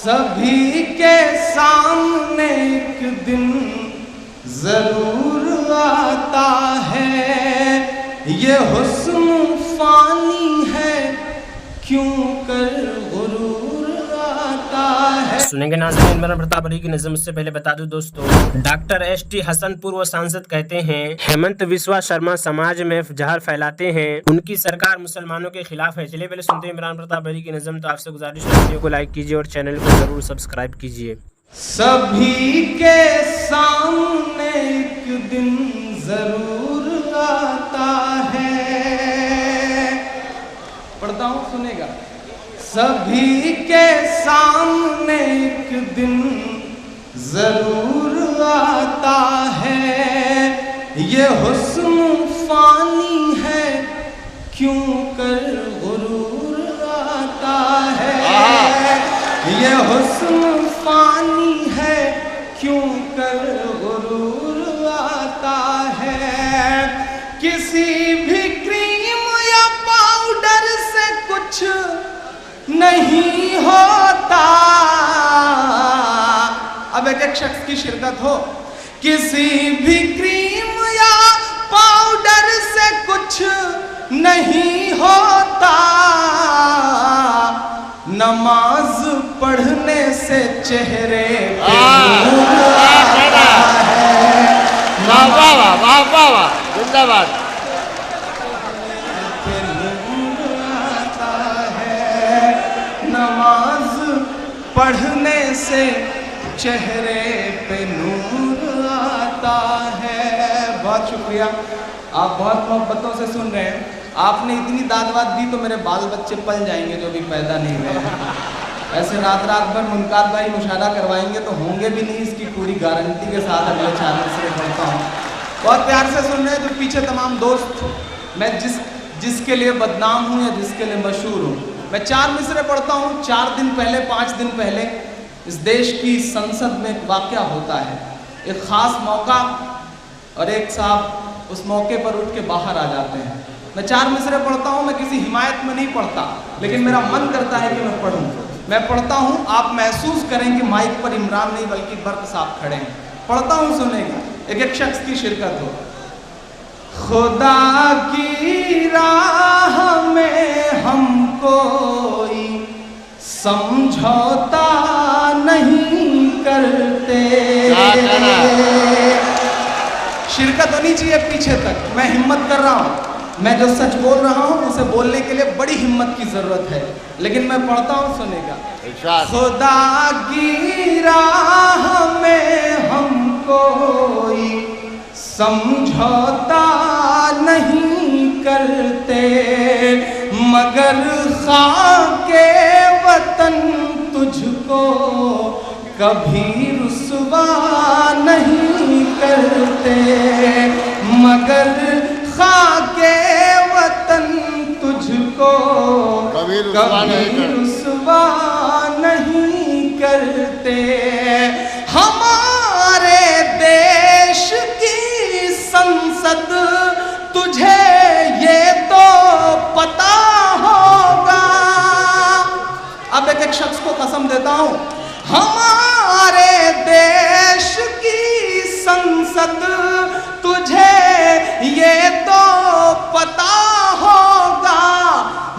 سبھی کے سامنے ایک دن ضرور آتا ہے، یہ حسن فانی ہے کیوں کر غرور آتا ہے۔ سنیں گے ناظرین عمران پرتاپ علی کی نظم۔ سے پہلے بتا دوں دوستو، ڈاکٹر ایس ٹی حسن پور سانسد کہتے ہیں ہیمنت وسوا شرما سماج میں جہر پھیلاتے ہیں، ان کی سرکار مسلمانوں کے خلاف ہے۔ چلیے پہلے سنتے ہیں عمران پرتاپ علی کی نظم۔ تو آپ سے گزارش ہے ویڈیو کو لائک کیجیے اور چینل کو ضرور سبسکرائب کیجیے۔ سبھی کے سامنے ایک دن ضرور آتا ہے، پڑھتا ہوں سنے گا۔ سبھی کے سامنے ایک دن ضرور آتا ہے، یہ حسن فانی ہے کیوں کر غرور آتا ہے، یہ حسن فانی ہے کیوں کر غرور آتا ہے۔ کسی بھی کریم یا پاؤڈر سے کچھ نہیں ہوتا، اب ایک شخص کی شرکت ہو، کسی بھی کریم یا پاؤڈر سے کچھ نہیں ہوتا، نماز پڑھنے سے چہرے پہ نور آتا ہے، زندہ باد۔ نماز پڑھنے سے چہرے پہ نور آتا ہے۔ بہت شکریہ، آپ بہت محبتوں سے سن رہے ہیں۔ آپ نے اتنی داد واد دی تو میرے بال بچے پل جائیں گے جو بھی پیدا نہیں ہوئے ہیں۔ ایسے رات رات بھر منقاد بھائی مشاہدہ کروائیں گے تو ہوں گے بھی نہیں، اس کی پوری گارنٹی کے ساتھ اگلے 4 مصرے پڑھتا ہوں۔ بہت پیار سے سن رہے ہیں جو پیچھے تمام دوست، میں جس کے لیے بدنام ہوں یا جس کے لیے مشہور ہوں، میں 4 مصرے پڑھتا ہوں۔ 4 دن پہلے 5 دن پہلے اس دیش کی سنسد میں ایک واقعہ ہوتا ہے، ایک خاص موقع، اور ایک صاحب اس موقع پر اٹھ کے باہر آ جاتے ہیں۔ میں 4 مصرے پڑھتا ہوں، میں کسی حمایت میں نہیں پڑھتا، لیکن میرا من کرتا ہے کہ میں پڑھوں۔ میں پڑھتا ہوں، آپ محسوس کریں کہ مائک پر عمران نہیں بلکہ برق صاحب کھڑے ہیں۔ پڑھتا ہوں، سنے گا۔ ایک شخص کی شرکت ہو۔ خدا کی راہ میں ہم کوئی سمجھوتا نہیں کرتے، شرکت ہونی چاہیے پیچھے تک۔ میں ہمت کر رہا ہوں، میں جو سچ بول رہا ہوں اسے بولنے کے لیے بڑی ہمت کی ضرورت ہے، لیکن میں پڑھتا ہوں، سنے گا۔ خدا کی راہ میں ہم کوئی سمجھوتا نہیں کرتے، مگر خاک وطن تجھ کو کبھی رسوا نہیں کرتے، مگر خاک وطن تجھ کو کبھی رسوا نہیں کرتے۔ ہمارے دیش کی سنسد تجھے یہ تو پتا ہوگا، اب ایک شخص کو قسم دیتا ہوں، ہمارے دیش کی سنسد تجھے یہ تو پتا ہوگا،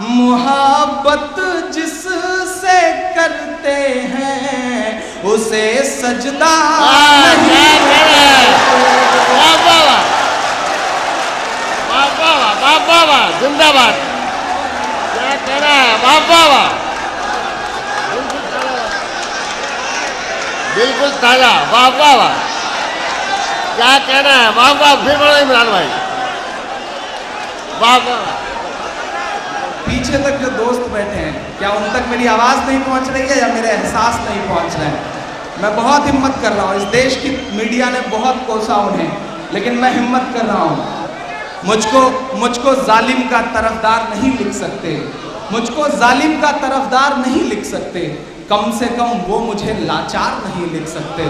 محبت جس سے کرتے ہیں اسے سجدہ نہیں زندہ باد۔ کیا کہنا ہے؟ بالکل تازہ، واہ واہ واہ، کیا کہنا ہے؟ واہ واہ، پھر بڑھو عمران بھائی، واہ واہ۔ پیچھے تک جو دوست بیٹھے ہیں، کیا ان تک میری آواز نہیں پہنچ رہی ہے یا میرے احساس نہیں پہنچ رہے ہیں؟ میں بہت ہمت کر رہا ہوں، اس دیش کی میڈیا نے بہت کوسا انہیں، لیکن میں ہمت کر رہا ہوں۔ مجھ کو ظالم کا طرفدار نہیں لکھ سکتے، مجھ کو ظالم کا طرفدار نہیں لکھ سکتے، کم سے کم وہ مجھے لاچار نہیں لکھ سکتے،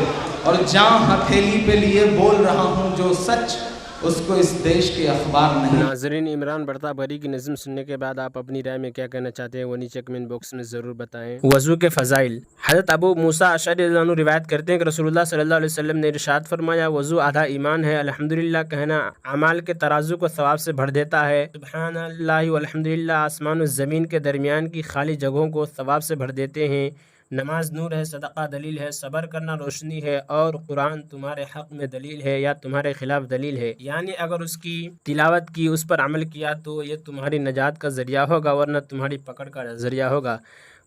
اور جاں ہتھیلی پہ لیے بول رہا ہوں جو سچ، اس کو اس دیش کے اخبار نہیں۔ ناظرین، عمران برطاب غری کی نظم سننے کے بعد آپ اپنی رائے میں کیا کہنا چاہتے ہیں وہ نیچے کمنٹ باکس میں ضرور بتائیں۔ وضو کے فضائل۔ حضرت ابو موسیٰ اشعری رضی اللہ عنہ روایت کرتے ہیں کہ رسول اللہ صلی اللہ علیہ وسلم نے ارشاد فرمایا، وضو آدھا ایمان ہے۔ الحمدللہ کہنا اعمال کے ترازو کو ثواب سے بھر دیتا ہے۔ سبحان اللہ والحمدللہ آسمان و زمین کے درمیان کی خالی جگہوں کو ثواب سے بھر دیتے ہیں۔ نماز نور ہے، صدقہ دلیل ہے، صبر کرنا روشنی ہے، اور قرآن تمہارے حق میں دلیل ہے یا تمہارے خلاف دلیل ہے۔ یعنی اگر اس کی تلاوت کی، اس پر عمل کیا تو یہ تمہاری نجات کا ذریعہ ہوگا، ورنہ تمہاری پکڑ کا ذریعہ ہوگا۔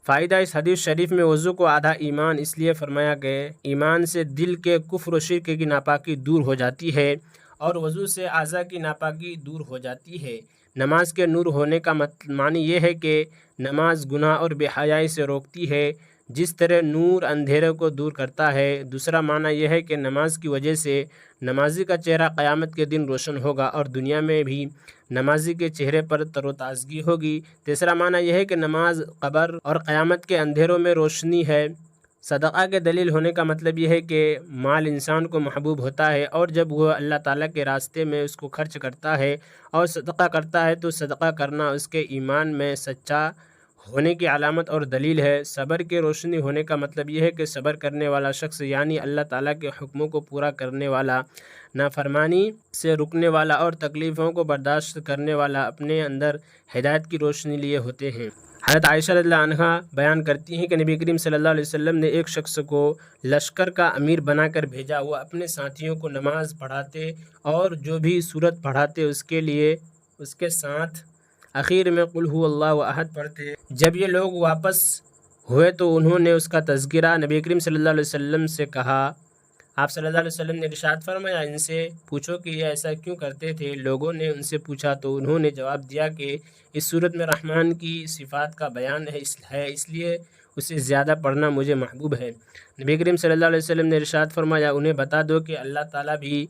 فائدہ اس حدیث شریف میں وضو کو آدھا ایمان اس لیے فرمایا کہ ایمان سے دل کے کفر و شرک کی ناپاکی دور ہو جاتی ہے، اور وضو سے اعضاء کی ناپاکی دور ہو جاتی ہے۔ نماز کے نور ہونے کا معنی یہ ہے کہ نماز گناہ اور بے حیائی سے روکتی ہے، جس طرح نور اندھیرے کو دور کرتا ہے۔ دوسرا معنی یہ ہے کہ نماز کی وجہ سے نمازی کا چہرہ قیامت کے دن روشن ہوگا، اور دنیا میں بھی نمازی کے چہرے پر تر و تازگی ہوگی۔ تیسرا معنی یہ ہے کہ نماز قبر اور قیامت کے اندھیروں میں روشنی ہے۔ صدقہ کے دلیل ہونے کا مطلب یہ ہے کہ مال انسان کو محبوب ہوتا ہے، اور جب وہ اللہ تعالیٰ کے راستے میں اس کو خرچ کرتا ہے اور صدقہ کرتا ہے تو صدقہ کرنا اس کے ایمان میں سچا ہونے کی علامت اور دلیل ہے۔ صبر کی روشنی ہونے کا مطلب یہ ہے کہ صبر کرنے والا شخص یعنی اللہ تعالیٰ کے حکموں کو پورا کرنے والا، نافرمانی سے رکنے والا اور تکلیفوں کو برداشت کرنے والا اپنے اندر ہدایت کی روشنی لیے ہوتے ہیں۔ حضرت عائشہ رضی اللہ عنہا بیان کرتی ہیں کہ نبی کریم صلی اللہ علیہ وسلم نے ایک شخص کو لشکر کا امیر بنا کر بھیجا۔ وہ اپنے ساتھیوں کو نماز پڑھاتے اور جو بھی سورت پڑھاتے اس کے ساتھ اخیر میں قل هو اللہ احد پڑھتے۔ جب یہ لوگ واپس ہوئے تو انہوں نے اس کا تذکرہ نبی کریم صلی اللہ علیہ وسلم سے کہا۔ آپ صلی اللہ علیہ وسلم نے ارشاد فرمایا، ان سے پوچھو کہ یہ ایسا کیوں کرتے تھے۔ لوگوں نے ان سے پوچھا تو انہوں نے جواب دیا کہ اس صورت میں رحمان کی صفات کا بیان ہے، اس لیے اسے زیادہ پڑھنا مجھے محبوب ہے۔ نبی کریم صلی اللہ علیہ وسلم نے ارشاد فرمایا، انہیں بتا دو کہ اللہ تعالیٰ بھی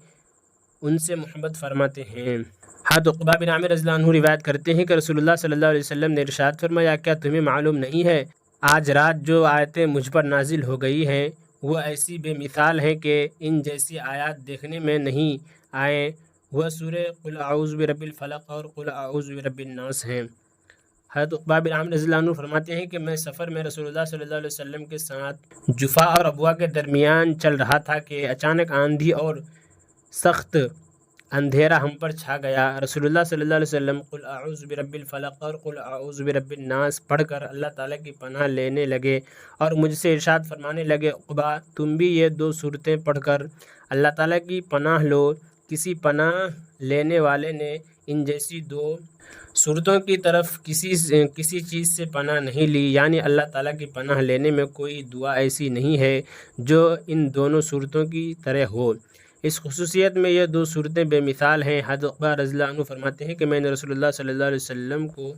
ان سے محبت فرماتے ہیں۔ عقبہ بن عامر رضی اللہ عنہ روایت کرتے ہیں کہ رسول اللہ صلی اللہ علیہ وسلم نے ارشاد فرمایا، کیا تمہیں معلوم نہیں ہے آج رات جو آیتیں مجھ پر نازل ہو گئی ہیں وہ ایسی بے مثال ہیں کہ ان جیسی آیات دیکھنے میں نہیں آئیں۔ وہ سورہ قل اعوذ برب الفلق اور قل اعوذ برب الناس ہیں۔ حضرت عقبہ بن عامر رضی اللہ عنہ فرماتے ہیں کہ میں سفر میں رسول اللہ صلی اللہ علیہ وسلم کے ساتھ جفا اور ابوا کے درمیان چل رہا تھا کہ اچانک آندھی اور سخت اندھیرا ہم پر چھا گیا۔ رسول اللہ صلی اللہ علیہ وسلم قل اعوذ برب الفلق اور قل اعوذ برب الناس پڑھ کر اللہ تعالیٰ کی پناہ لینے لگے اور مجھ سے ارشاد فرمانے لگے، عقبہ تم بھی یہ دو صورتیں پڑھ کر اللہ تعالیٰ کی پناہ لو۔ کسی پناہ لینے والے نے ان جیسی دو صورتوں کی طرف کسی چیز سے پناہ نہیں لی، یعنی اللہ تعالیٰ کی پناہ لینے میں کوئی دعا ایسی نہیں ہے جو ان دونوں صورتوں کی طرح ہو۔ اس خصوصیت میں یہ دو صورتیں بے مثال ہیں۔ حضرت عقبہ رضی اللہ عنہ فرماتے ہیں کہ میں نے رسول اللہ صلی اللہ علیہ وسلم کو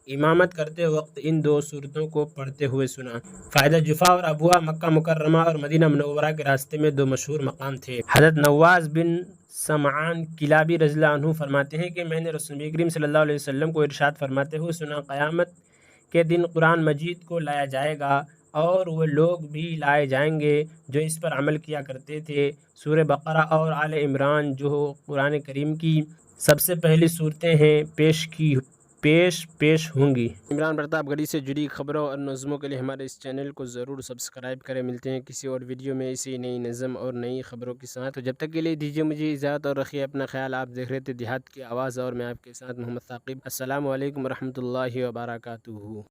امامت کرتے وقت ان دو صورتوں کو پڑھتے ہوئے سنا۔ فائدہ جفا اور ابوا مکہ مکرمہ اور مدینہ منورہ کے راستے میں دو مشہور مقام تھے۔ حضرت نواز بن سمعان کلابی رضی اللہ عنہ فرماتے ہیں کہ میں نے رسول کریم صلی اللہ علیہ وسلم کو ارشاد فرماتے ہوئے سنا، قیامت کے دن قرآن مجید کو لایا جائے گا اور وہ لوگ بھی لائے جائیں گے جو اس پر عمل کیا کرتے تھے۔ سورہ بقرہ اور آل عمران جو قرآن کریم کی سب سے پہلی صورتیں ہیں پیش ہوں گی۔ عمران برطاب غری سے جڑی خبروں اور نظموں کے لیے ہمارے اس چینل کو ضرور سبسکرائب کریں۔ ملتے ہیں کسی اور ویڈیو میں اسی نئی نظم اور نئی خبروں کے ساتھ۔ جب تک کے لیے دیجیے مجھے اجازت اور رکھیے اپنا خیال۔ آپ دیکھ رہے تھے دیہات کی آواز اور میں آپ کے ساتھ محمد ثاقب۔ السلام علیکم ورحمۃ اللہ وبرکاتہ۔